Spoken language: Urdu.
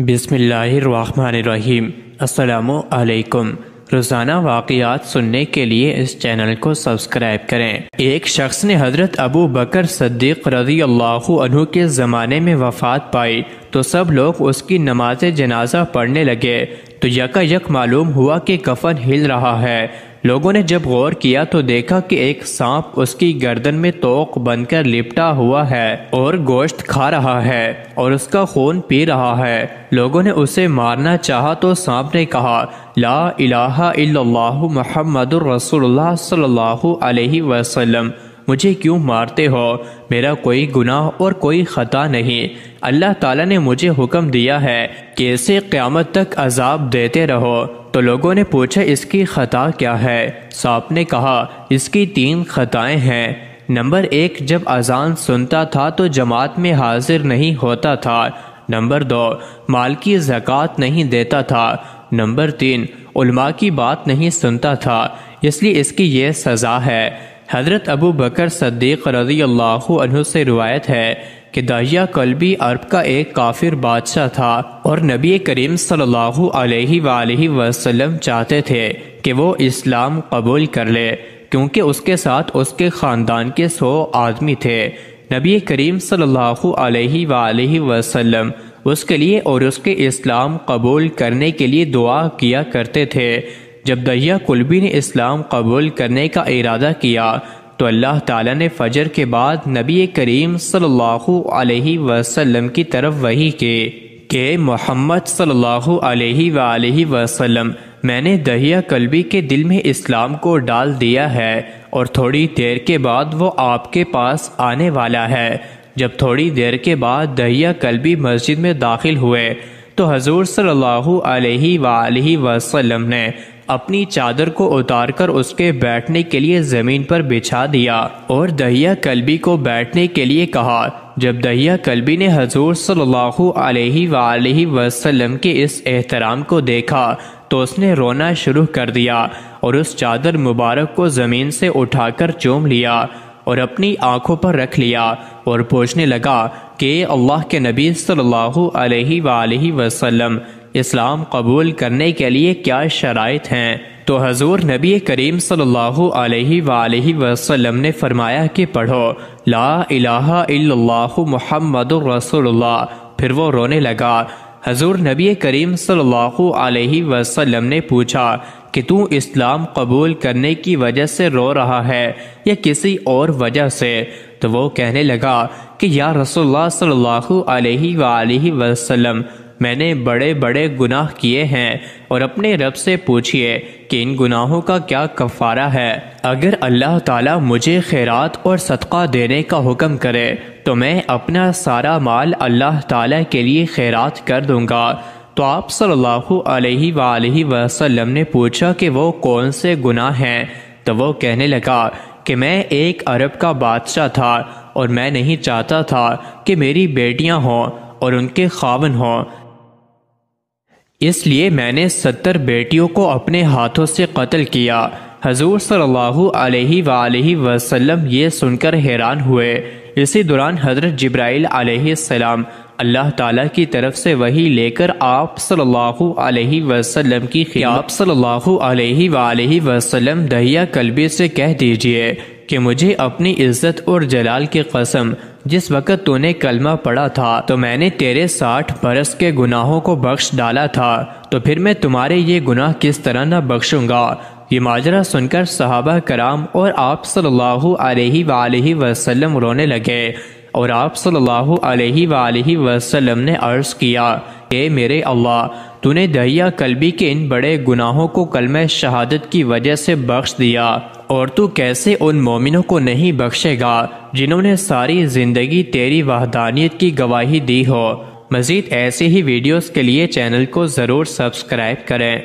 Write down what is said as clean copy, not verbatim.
بسم اللہ الرحمن الرحیم۔ السلام علیکم۔ روزانہ واقعات سننے کے لیے اس چینل کو سبسکرائب کریں۔ ایک شخص نے حضرت ابو بکر صدیق رضی اللہ عنہ کے زمانے میں وفات پائی تو سب لوگ اس کی نماز جنازہ پڑھنے لگے تو یکا یک معلوم ہوا کہ کفن ہل رہا ہے۔ لوگوں نے جب غور کیا تو دیکھا کہ ایک سانپ اس کی گردن میں توق بن کر لپٹا ہوا ہے اور گوشت کھا رہا ہے اور اس کا خون پی رہا ہے۔ لوگوں نے اسے مارنا چاہا تو سانپ نے کہا، لا الہ الا اللہ محمد الرسول اللہ صلی اللہ علیہ وسلم، مجھے کیوں مارتے ہو؟ میرا کوئی گناہ اور کوئی خطا نہیں۔ اللہ تعالیٰ نے مجھے حکم دیا ہے کہ اسے قیامت تک عذاب دیتے رہو۔ تو لوگوں نے پوچھا، اس کی خطا کیا ہے؟ سانپ نے کہا، اس کی 3 خطائیں ہیں۔ نمبر 1، جب اذان سنتا تھا تو جماعت میں حاضر نہیں ہوتا تھا۔ نمبر 2، مال کی زکوٰۃ نہیں دیتا تھا۔ نمبر 3، علماء کی بات نہیں سنتا تھا، اس لیے اس کی یہ سزا ہے۔ حضرت ابو بکر صدیق رضی اللہ عنہ سے روایت ہے کہ دحیہ کلبی عرب کا ایک کافر بادشاہ تھا اور نبی کریم صلی اللہ علیہ وآلہ وسلم چاہتے تھے کہ وہ اسلام قبول کر لے، کیونکہ اس کے ساتھ اس کے خاندان کے 100 آدمی تھے۔ نبی کریم صلی اللہ علیہ وآلہ وسلم اس کے لیے اور اس کے اسلام قبول کرنے کے لیے دعا کیا کرتے تھے۔ جب دحیہ کلبی نے اسلام قبول کرنے کا ارادہ کیا تو اللہ تعالیٰ نے فجر کے بعد نبی کریم صلی اللہ علیہ وسلم کی طرف وحی کی کہ محمد صلی اللہ علیہ وآلہ وسلم، میں نے دحیہ کلبی کے دل میں اسلام کو ڈال دیا ہے اور تھوڑی دیر کے بعد وہ آپ کے پاس آنے والا ہے۔ جب تھوڑی دیر کے بعد دحیہ کلبی مسجد میں داخل ہوئے تو حضور صلی اللہ علیہ وآلہ وسلم نے اپنی چادر کو اتار کر اس کے بیٹھنے کے لیے زمین پر بچھا دیا اور دحیہ کلبی کو بیٹھنے کے لیے کہا۔ جب دحیہ کلبی نے حضور صلی اللہ علیہ وآلہ وسلم کے اس احترام کو دیکھا تو اس نے رونا شروع کر دیا اور اس چادر مبارک کو زمین سے اٹھا کر چوم لیا اور اپنی آنکھوں پر رکھ لیا اور پوچھنے لگا کہ اللہ کے نبی صلی اللہ علیہ وآلہ وسلم، اسلام قبول کرنے کے لیے کیا شرائط ہیں؟ تو حضور نبی کریم صلی اللہ علیہ وآلہ وسلم نے فرمایا کہ پڑھو لا الہ الا اللہ محمد الرسول اللہ۔ پھر وہ رونے لگا۔ حضور نبی کریم صلی اللہ علیہ وسلم نے پوچھا کہ تو اسلام قبول کرنے کی وجہ سے رو رہا ہے یا کسی اور وجہ سے؟ تو وہ کہنے لگا کہ یا رسول اللہ صلی اللہ علیہ وآلہ وسلم، میں نے بڑے بڑے گناہ کیے ہیں اور اپنے رب سے پوچھئے کہ ان گناہوں کا کیا کفارہ ہے۔ اگر اللہ تعالیٰ مجھے خیرات اور صدقہ دینے کا حکم کرے تو میں اپنا سارا مال اللہ تعالیٰ کے لیے خیرات کر دوں گا۔ تو آپ صلی اللہ علیہ وآلہ وسلم نے پوچھا کہ وہ کون سے گناہ ہیں؟ تو وہ کہنے لگا کہ میں ایک عرب کا بادشاہ تھا اور میں نہیں چاہتا تھا کہ میری بیٹیاں ہوں اور ان کے خاوند ہوں، اس لیے میں نے 70 بیٹیوں کو اپنے ہاتھوں سے قتل کیا۔ حضور صلی اللہ علیہ وآلہ وسلم یہ سن کر حیران ہوئے۔ اسی دوران حضرت جبرائیل علیہ السلام اللہ تعالیٰ کی طرف سے وحی لے کر آپ صلی اللہ علیہ وسلم کی آپ صلی اللہ علیہ وآلہ وسلم دحیہ کلبی سے کہہ دیجئے کہ مجھے اپنی عزت اور جلال کی قسم، جس وقت تو نے کلمہ پڑھا تھا تو میں نے تیرے 60 برس کے گناہوں کو بخش ڈالا تھا، تو پھر میں تمہارے یہ گناہ کس طرح نہ بخشوں گا؟ یہ ماجرا سن کر صحابہ کرام اور آپ صلی اللہ علیہ وآلہ وسلم رونے لگے اور آپ صلی اللہ علیہ وآلہ وسلم نے عرض کیا کہ میرے اللہ، تو نے دحیہ کلبی کے ان بڑے گناہوں کو کلمہ شہادت کی وجہ سے بخش دیا، اور تو کیسے ان مومنوں کو نہیں بخشے گا جنہوں نے ساری زندگی تیری وحدانیت کی گواہی دی ہو۔ مزید ایسے ہی ویڈیوز کے لیے چینل کو ضرور سبسکرائب کریں۔